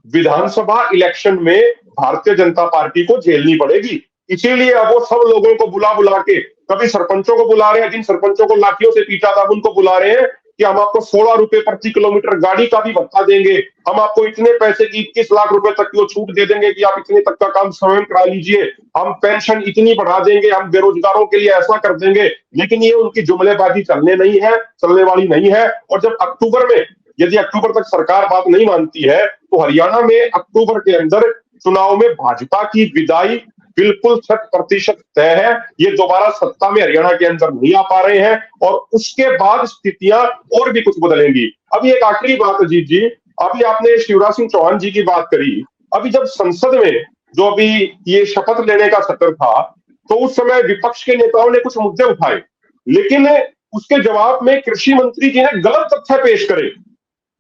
विधानसभा इलेक्शन में भारतीय जनता पार्टी को झेलनी पड़ेगी। इसीलिए अब वो सब लोगों को बुला बुला के, कभी सरपंचों को बुला रहे हैं, जिन सरपंचों को लाठियों से पीटा था उनको बुला रहे हैं कि हम आपको 16 रुपए प्रति किलोमीटर गाड़ी का भी भत्ता देंगे, हम आपको इतने पैसे की 21 लाख रुपए तक की वो छूट दे देंगे कि आप इतने तक का काम स्वयं करा लीजिए, हम पेंशन इतनी बढ़ा देंगे, हम बेरोजगारों के लिए ऐसा कर देंगे। लेकिन ये उनकी जुमलेबाजी चलने वाली नहीं है। और जब अक्टूबर में, यदि अक्टूबर तक सरकार बात नहीं मानती है, तो हरियाणा में अक्टूबर के अंदर चुनाव में भाजपा की विदाई बिल्कुल 100% तय है। ये दोबारा सत्ता में हरियाणा के अंदर नहीं आ पा रहे हैं और उसके बाद स्थितियां और भी कुछ बदलेंगी। अभी एक आखिरी बात अजीत जी, अभी आपने शिवराज सिंह चौहान जी की बात करी। अभी जब संसद में जो अभी ये शपथ लेने का सत्र था, तो उस समय विपक्ष के नेताओं ने कुछ मुद्दे उठाए, लेकिन उसके जवाब में कृषि मंत्री जी ने गलत तथ्य पेश करे।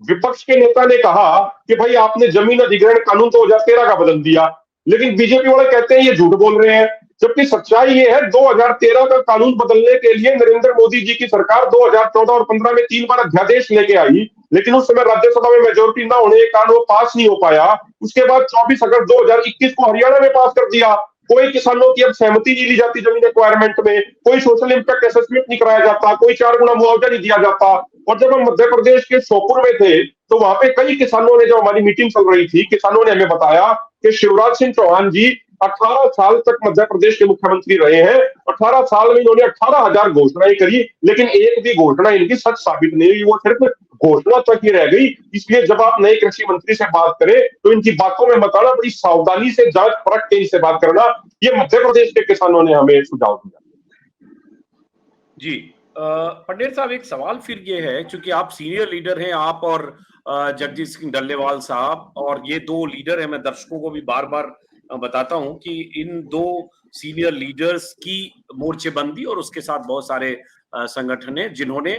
विपक्ष के नेता ने कहा कि भाई आपने जमीन अधिग्रहण कानून 2013 का बदल दिया, लेकिन बीजेपी वाले कहते हैं ये झूठ बोल रहे हैं। जबकि सच्चाई ये है 2013 का कानून बदलने के लिए नरेंद्र मोदी जी की सरकार 2014 और 15 में 3 बार अध्यादेश लेके आई, लेकिन उस समय राज्यसभा में मेजोरिटी ना होने के कारण वो पास नहीं हो पाया। उसके बाद 24 अगस्त 2021 को हरियाणा में पास कर दिया। कोई किसानों की अब सहमति नहीं ली जाती जमीन एक्वायरमेंट में, कोई सोशल इंपैक्ट असेसमेंट नहीं कराया जाता, कोई 4 गुना मुआवजा नहीं दिया जाता। और जब हम मध्य प्रदेश के श्योपुर में थे, तो वहां पे कई किसानों ने, जब हमारी मीटिंग चल रही थी, किसानों ने हमें बताया कि शिवराज सिंह चौहान जी 18 साल तक मध्य प्रदेश के मुख्यमंत्री रहे हैं। 18 साल में इन्होंने 18,000 घोषणाएं करी, लेकिन एक भी घोषणा इनकी सच साबित नहीं हुई, वो सिर्फ घोषणा तक ही रह गई। इसलिए जब आप नए कृषि मंत्री से बात करें, तो इनकी बातों में बताना, बड़ी सावधानी से जांच परख के इनसे बात करना, ये मध्य प्रदेश के किसानों ने हमें सुझाव दिया।
जी पंडित साहब, एक सवाल फिर ये है, क्योंकि आप सीनियर लीडर हैं, आप और जगजीत सिंह डल्लेवाल साहब, और ये 2 लीडर हैं। मैं दर्शकों को भी बार बार बताता हूं कि इन 2 सीनियर लीडर्स की मोर्चेबंदी और उसके साथ बहुत सारे संगठन हैं जिन्होंने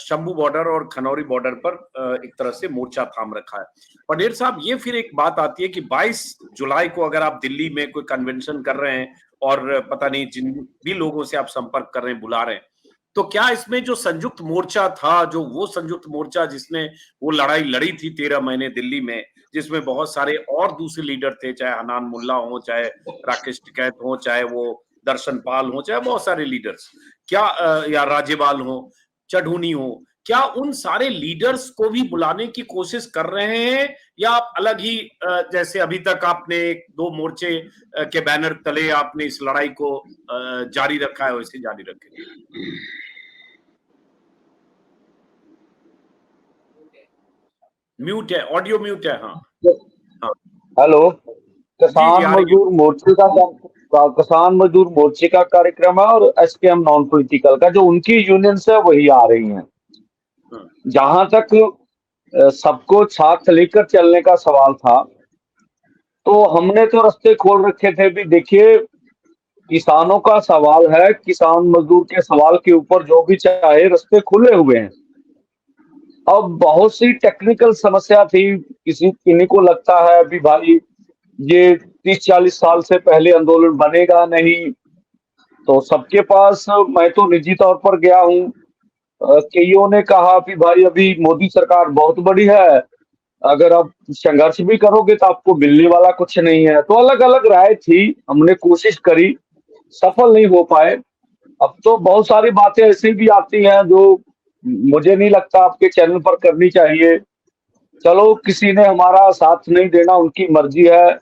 शंभू बॉर्डर और खनौरी बॉर्डर पर एक तरह से मोर्चा थाम रखा है। पंडित साहब, ये फिर एक बात आती है कि 22 जुलाई को अगर आप दिल्ली में कोई कन्वेंशन कर रहे हैं और पता नहीं जिन भी लोगों से आप संपर्क कर रहे हैं, बुला रहे हैं, तो क्या इसमें जो संयुक्त मोर्चा था, जो वो संयुक्त मोर्चा जिसने वो लड़ाई लड़ी थी 13 महीने दिल्ली में, जिसमें बहुत सारे और दूसरे लीडर थे, चाहे हनान मुल्ला हो, चाहे राकेश टिकैत हो, चाहे वो दर्शन पाल हो, चाहे बहुत सारे लीडर्स, क्या या राज्यपाल हो, चढ़ूनी हो, क्या उन सारे लीडर्स को भी बुलाने की कोशिश कर रहे हैं, या आप अलग ही जैसे अभी तक आपने 2 मोर्चे के बैनर तले आपने इस लड़ाई को जारी रखा है, वैसे जारी रखें? म्यूट है, ऑडियो म्यूट है। हाँ
हेलो। किसान मजदूर मोर्चे का कार्यक्रम है और एसकेएम नॉन पॉलिटिकल का, जो उनकी यूनियंस है वही आ रही हैं। जहां तक सबको साथ लेकर चलने का सवाल था, तो हमने तो रास्ते खोल रखे थे। भी देखिए, किसानों का सवाल है, किसान मजदूर के सवाल के ऊपर जो भी चाहे, रास्ते खुले हुए हैं। अब बहुत सी टेक्निकल समस्या थी, किन्हीं को लगता है अभी भाई ये 30-40 साल से पहले आंदोलन बनेगा नहीं, तो सबके पास मैं तो निजी तौर पर गया हूँ, कईयों ने कहा कि भाई अभी मोदी सरकार बहुत बड़ी है, अगर आप संघर्ष भी करोगे तो आपको मिलने वाला कुछ नहीं है। तो अलग अलग राय थी, हमने कोशिश करी, सफल नहीं हो पाए। अब तो बहुत सारी बातें ऐसी भी आती हैं जो मुझे नहीं लगता आपके चैनल पर करनी चाहिए। चलो, किसी ने हमारा साथ नहीं देना, उनकी मर्जी है।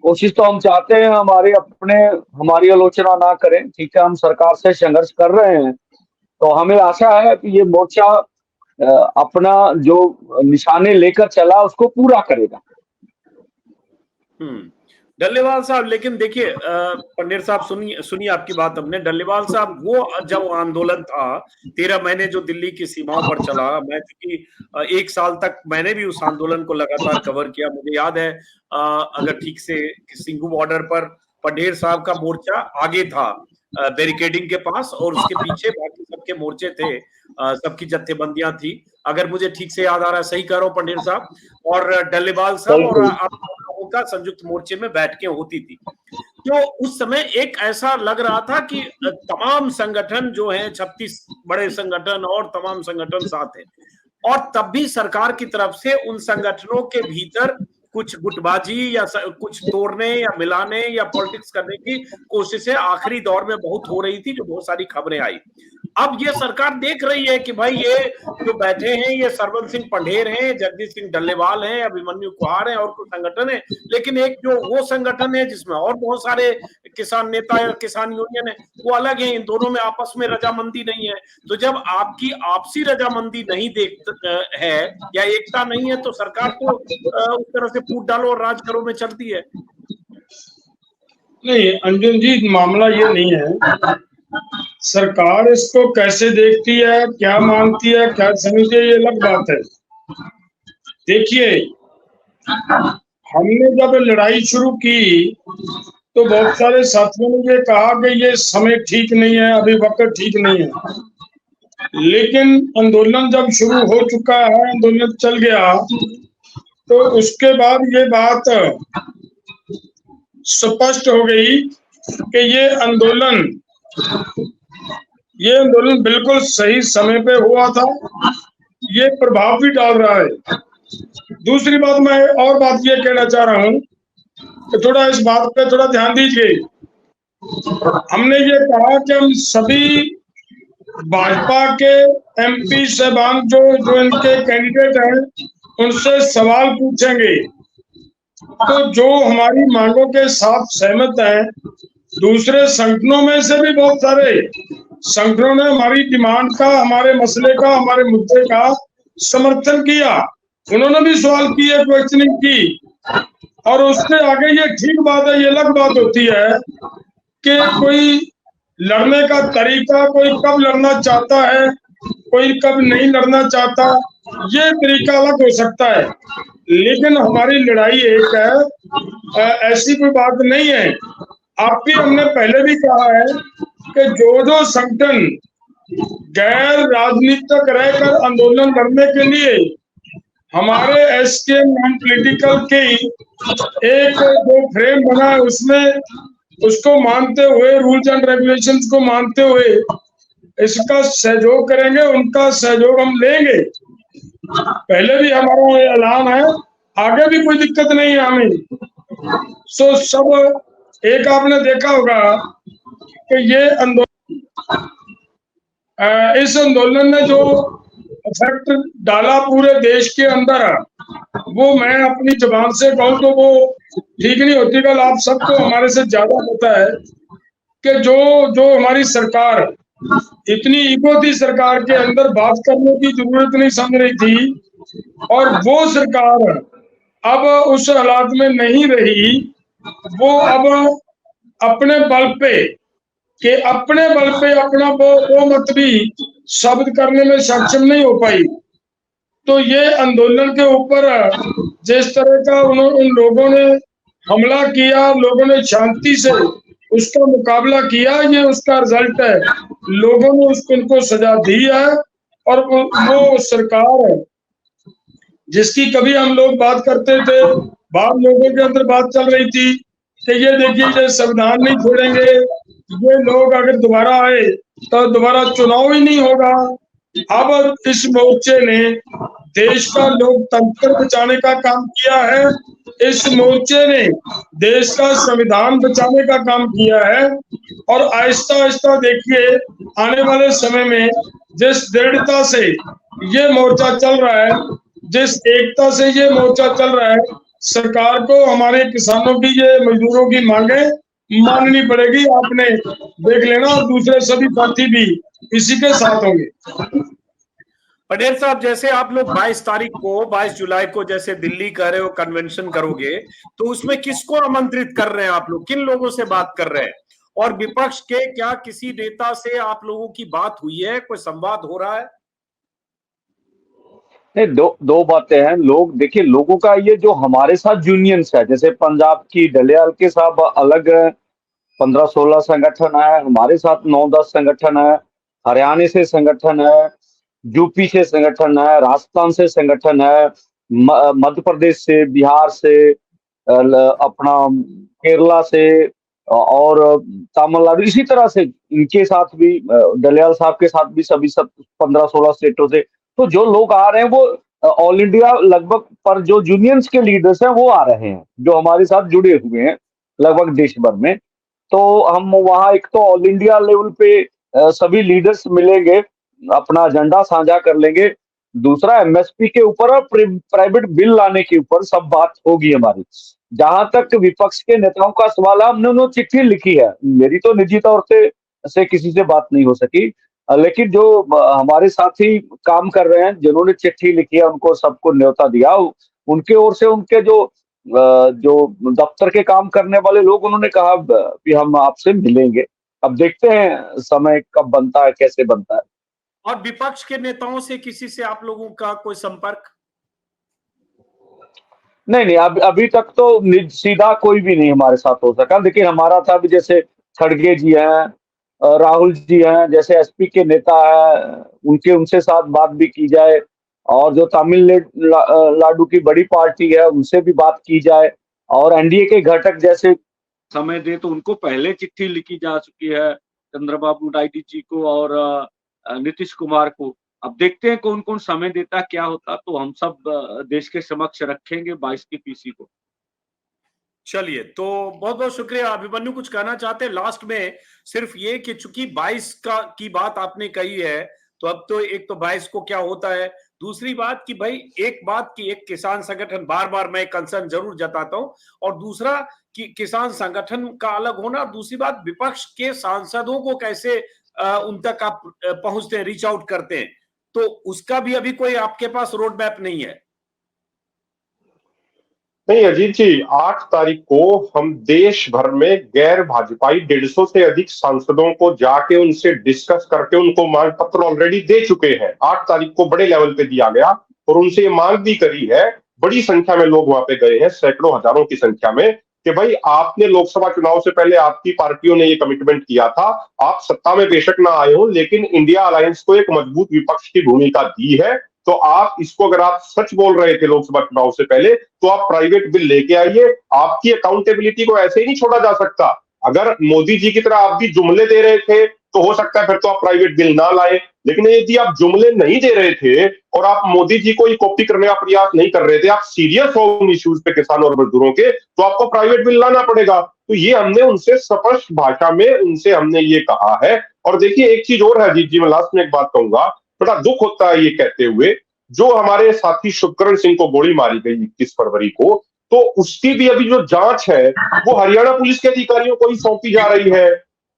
कोशिश तो हम चाहते हैं हमारी आलोचना ना करें, ठीक है। हम सरकार से संघर्ष कर रहे हैं, तो हमें आशा है कि ये मोर्चा अपना जो निशाने लेकर चला उसको पूरा करेगा।
डल्लेवाल साहब, लेकिन देखिए पंडित साहब, सुनिए आपकी बात हमने। डल्लेवाल साहब, वो जब आंदोलन था 13 महीने जो दिल्ली की सीमाओं पर चला, मैं क्योंकि 1 साल तक मैंने भी उस आंदोलन को लगातार कवर किया, मुझे याद है अगर ठीक से सिंघू बॉर्डर पर पटेल साहब का मोर्चा आगे था बैरिकेडिंग के पास, और उसके पीछे बाकी सबके मोर्चे थे, सबकी जत्थेबंदियां थी। अगर मुझे ठीक से याद आ रहा है, सही कह रहा हूँ पटेल साहब, और डल्लेबाल साहब और आप लोगों का संयुक्त मोर्चे में बैठ के होती थी। तो उस समय एक ऐसा लग रहा था कि तमाम संगठन जो हैं, 36 बड़े संगठन और तमाम संगठन साथ हैं, और तब भी सरकार की तरफ से उन संगठनों के भीतर कुछ गुटबाजी या कुछ तोड़ने या मिलाने या पॉलिटिक्स करने की कोशिशें आखिरी दौर में बहुत हो रही थी, जो बहुत सारी खबरें आई। अब ये सरकार देख रही है कि भाई ये जो बैठे हैं ये सरवन सिंह पंढेर हैं, जगदीश सिंह डल्लेवाल हैं, अभिमन्यु कुहार हैं और कुछ संगठन है, लेकिन एक जो वो संगठन है जिसमें और बहुत सारे किसान नेता या किसान यूनियन है, वो अलग है। इन दोनों में आपस में रजामंदी नहीं है। तो जब आपकी आपसी रजामंदी नहीं है या एकता नहीं है, तो सरकार तो उस तरह से फूट डालो और राज करो में चलती है।
नहीं अंजुम जी, मामला ये नहीं है। सरकार इसको कैसे देखती है, क्या मानती है, क्या समझती है, ये अलग बात है। देखिए, हमने जब लड़ाई शुरू की तो बहुत सारे साथियों ने ये कहा कि ये समय ठीक नहीं है, अभी वक्त ठीक नहीं है। लेकिन आंदोलन जब शुरू हो चुका है, आंदोलन चल गया, तो उसके बाद ये बात स्पष्ट हो गई कि ये आंदोलन बिल्कुल सही समय पे हुआ था। ये प्रभाव भी डाल रहा है। दूसरी बात, मैं और बात ये कहना चाह रहा हूं कि थोड़ा इस बात पे थोड़ा ध्यान दीजिए। हमने ये कहा कि हम सभी भाजपा के एमपी साहबान जो इनके कैंडिडेट हैं उनसे सवाल पूछेंगे, तो जो हमारी मांगों के साथ सहमत हैं, दूसरे संगठनों में से भी बहुत सारे संगठनों ने हमारी डिमांड का, हमारे मसले का, हमारे मुद्दे का समर्थन किया। उन्होंने भी सवाल किए, क्वेश्चनिंग की, और उससे आगे ये ठीक बात है। ये अलग बात होती है कि कोई लड़ने का तरीका, कोई कब लड़ना चाहता है, कोई कब नहीं लड़ना चाहता, ये तरीका अलग हो सकता है। लेकिन हमारी लड़ाई एक है, ऐसी कोई बात नहीं है। आपकी हमने पहले भी कहा है कि जो संगठन गैर राजनीतिक रहकर आंदोलन लड़ने के लिए हमारे एसकेएम नॉन पॉलिटिकल की एक जो फ्रेम बना है उसमें उसको मानते हुए, रूल्स एंड रेगुलेशंस को मानते हुए इसका सहयोग करेंगे, उनका सहयोग हम लेंगे। पहले भी हमारा ऐलान है, आगे भी कोई दिक्कत नहीं है हमें। सो सब एक आपने देखा होगा कि ये आंदोलन, इस आंदोलन ने जो इफेक्ट डाला पूरे देश के अंदर, वो मैं अपनी जुबान से कहूँ तो वो ठीक नहीं होती। कल आप सबको हमारे से ज्यादा पता है कि जो हमारी सरकार, इतनी ईगो थी सरकार के अंदर, बात करने की जरूरत नहीं समझ रही थी, और वो सरकार अब उस हालात में नहीं रही। वो अब अपने बल पे अपना वो मत भी शब्द करने में सक्षम नहीं हो पाई। तो ये आंदोलन के ऊपर जिस तरह का उन लोगों ने हमला किया, लोगों ने शांति से उसका मुकाबला किया, ये उसका रिजल्ट है। लोगों ने उनको सजा दी है, और वो सरकार जिसकी कभी हम लोग बात करते थे, बाद लोगों के अंदर बात चल रही थी कि ये देखिए ये संविधान नहीं छोड़ेंगे, ये लोग अगर दोबारा आए तो दोबारा चुनाव ही नहीं होगा। अब इस मोर्चे ने देश का लोकतंत्र बचाने का काम किया है, इस मोर्चे ने देश का संविधान बचाने का काम किया है। और आहिस्ता आहिस्ता देखिए आने वाले समय में जिस दृढ़ता से ये मोर्चा चल रहा है, जिस एकता से ये मोर्चा चल रहा है, सरकार को हमारे किसानों की, ये मजदूरों की मांगे माननी पड़ेगी। आपने देख लेना, और दूसरे सभी साथी भी इसी के साथ होंगे।
पटेल साहब, जैसे आप लोग 22 तारीख को, 22 जुलाई को जैसे दिल्ली कह रहे हो कन्वेंशन करोगे, तो उसमें किसको आमंत्रित कर रहे हैं आप लोग, किन लोगों से बात कर रहे हैं? और विपक्ष के क्या किसी नेता से आप लोगों की बात हुई है, कोई संवाद हो रहा है?
नहीं, दो बातें हैं। लोग देखिए, लोगों का ये जो हमारे साथ यूनियंस है, जैसे पंजाब की डलियाल के साहब अलग 15-16 संगठन है, हमारे साथ 9-10 संगठन है, हरियाणा से संगठन है, यूपी से संगठन है, राजस्थान से संगठन है, मध्य प्रदेश से, बिहार से, अपना केरला से और तमिलनाडु, इसी तरह से इनके साथ भी डलियाल साहब के साथ भी सभी सब 15-16 स्टेटों से तो जो लोग आ रहे हैं वो ऑल इंडिया लगभग पर जो यूनियंस के लीडर्स हैं वो आ रहे हैं जो हमारे साथ जुड़े हुए हैं लगभग देश भर में। तो हम वहाँ एक तो ऑल इंडिया लेवल पे सभी लीडर्स मिलेंगे, अपना एजेंडा साझा कर लेंगे। दूसरा एमएसपी के ऊपर और प्राइवेट बिल लाने के ऊपर सब बात होगी हमारी। जहां तक विपक्ष के नेताओं का सवाल है, हमने उन्हें चिट्ठी लिखी है, मेरी तो निजी तौर से किसी से बात नहीं हो सकी, लेकिन जो हमारे साथी काम कर रहे हैं जिन्होंने चिट्ठी लिखी है उनको सबको न्योता दिया, उनके ओर से उनके जो दफ्तर के काम करने वाले लोग उन्होंने कहा कि हम आपसे मिलेंगे। अब देखते हैं समय कब बनता है, कैसे बनता है।
और विपक्ष के नेताओं से किसी से आप लोगों का कोई संपर्क?
नहीं, अभी तक तो सीधा कोई भी नहीं हमारे साथ हो सका, लेकिन हमारा था भी जैसे खड़गे जी हैं, राहुल जी हैं, जैसे एसपी के नेता है उनसे साथ बात भी की जाए, और जो तमिलनाडु की बड़ी पार्टी है उनसे भी बात की जाए, और एनडीए के घटक जैसे समय दे तो उनको पहले चिट्ठी लिखी जा चुकी है, चंद्रबाबू नायडू जी को और नीतीश कुमार को। अब देखते हैं कौन कौन समय देता, क्या होता, तो हम सब देश के समक्ष रखेंगे 22 की पीसी को।
चलिए, तो बहुत बहुत शुक्रिया। अभिमन्यु कुछ कहना चाहते हैं लास्ट में? सिर्फ ये कि चूंकि 22 की बात आपने कही है, तो अब तो एक तो 22 को क्या होता है, दूसरी बात कि भाई एक बात की एक किसान संगठन, बार बार मैं कंसर्न जरूर जताता हूं, और दूसरा कि किसान संगठन का अलग होना, दूसरी बात विपक्ष के सांसदों को कैसे उन तक आप पहुंचते हैं, रीच आउट करते हैं, तो उसका भी अभी कोई आपके पास रोड मैप नहीं है।
नहीं अजीत जी, 8 तारीख को हम देश भर में गैर भाजपाई 150 से अधिक सांसदों को जाके उनसे डिस्कस करके उनको मांग पत्र ऑलरेडी दे चुके हैं। 8 तारीख को बड़े लेवल पे दिया गया और उनसे ये मांग भी करी है। बड़ी संख्या में लोग वहां पे गए हैं, सैकड़ों हजारों की संख्या में, कि भाई आपने लोकसभा चुनाव से पहले आपकी पार्टियों ने ये कमिटमेंट किया था, आप सत्ता में बेशक ना आए हो लेकिन इंडिया अलायंस को एक मजबूत विपक्ष की भूमिका दी है, तो आप इसको, अगर आप सच बोल रहे थे लोकसभा चुनाव से पहले, तो आप प्राइवेट बिल लेके आइए। आपकी अकाउंटेबिलिटी को ऐसे ही नहीं छोड़ा जा सकता। अगर मोदी जी की तरह आप भी जुमले दे रहे थे तो हो सकता है फिर तो आप प्राइवेट बिल ना लाए, लेकिन यदि आप जुमले नहीं दे रहे थे और आप मोदी जी को कॉपी करने का प्रयास नहीं कर रहे थे, आप सीरियस हो उन इश्यूज पे किसानों और मजदूरों के, तो आपको प्राइवेट बिल लाना पड़ेगा। तो ये हमने उनसे स्पष्ट भाषा में उनसे हमने ये कहा है। और देखिए एक चीज और है अजीत जी, मैं लास्ट में एक बात कहूंगा, बड़ा दुख होता है ये कहते हुए, जो हमारे साथी शुभकरण सिंह को गोली मारी गई 21 फरवरी को, तो उसकी भी अभी जो जांच है वो हरियाणा पुलिस के अधिकारियों को ही सौंपी जा रही है।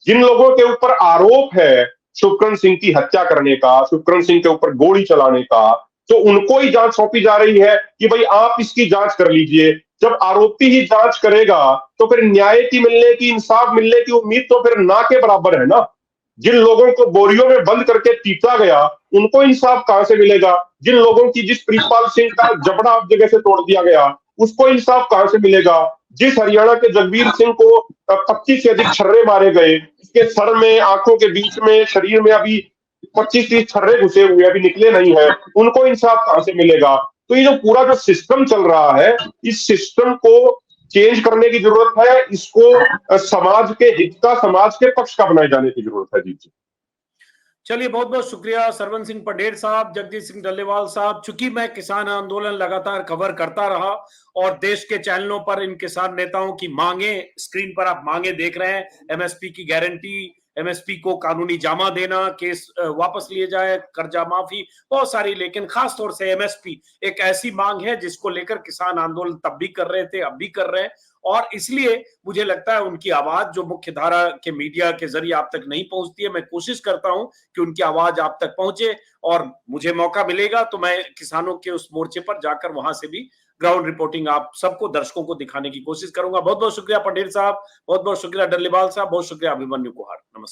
जिन लोगों के ऊपर आरोप है शुभकरण सिंह की हत्या करने का, शुभकरण सिंह के ऊपर गोली चलाने का, तो उनको ही जांच सौंपी जा रही है कि भाई आप इसकी जांच कर लीजिए। जब आरोपी ही जांच करेगा तो फिर न्याय की मिलने की, इंसाफ मिलने की उम्मीद तो फिर ना के बराबर है ना। जिन लोगों को बोरियों में बंद करके पीटा गया उनको इंसाफ कहां से मिलेगा? जिन लोगों की, जिस प्रियपाल सिंह का जबड़ा आप जगह से तोड़ दिया गया उसको इंसाफ कहां से मिलेगा? जिस हरियाणा के जगबीर सिंह को 25 से अधिक छर्रे मारे गए, उसके सर में, आंखों के बीच में, शरीर में अभी 25-30 छर्रे घुसे हुए अभी निकले नहीं है, उनको इंसाफ कहां से मिलेगा? तो ये जो पूरा जो सिस्टम चल रहा है, इस सिस्टम को चेंज करने की जरूरत है। इसको समाज के हित का, समाज के पक्ष का बनाए जाने की जरूरत है। जी जी,
चलिए, बहुत बहुत शुक्रिया सरवन सिंह पटेल साहब, जगदीश सिंह डल्लेवाल साहब। चूंकि मैं किसान आंदोलन लगातार कवर करता रहा और देश के चैनलों पर इन किसान नेताओं की मांगे, स्क्रीन पर आप मांगे देख रहे हैं, एमएसपी की गारंटी, एमएसपी को कानूनी जामा देना, केस वापस लिए जाए, कर्जा माफी, बहुत सारी, लेकिन खास तौर से एमएसपी एक ऐसी मांग है जिसको लेकर किसान आंदोलन तब भी कर रहे थे, अब भी कर रहे हैं, और इसलिए मुझे लगता है उनकी आवाज जो मुख्य धारा के मीडिया के जरिए आप तक नहीं पहुंचती है, मैं कोशिश करता हूं कि उनकी आवाज आप तक पहुंचे, और मुझे मौका मिलेगा तो मैं किसानों के उस मोर्चे पर जाकर वहां से भी ग्राउंड रिपोर्टिंग आप सबको, दर्शकों को दिखाने की कोशिश करूंगा। बहुत बहुत शुक्रिया पटेल साहब, बहुत बहुत शुक्रिया डल्लेवाल साहब, बहुत शुक्रिया अभिमन्यु कुहार। नमस्कार।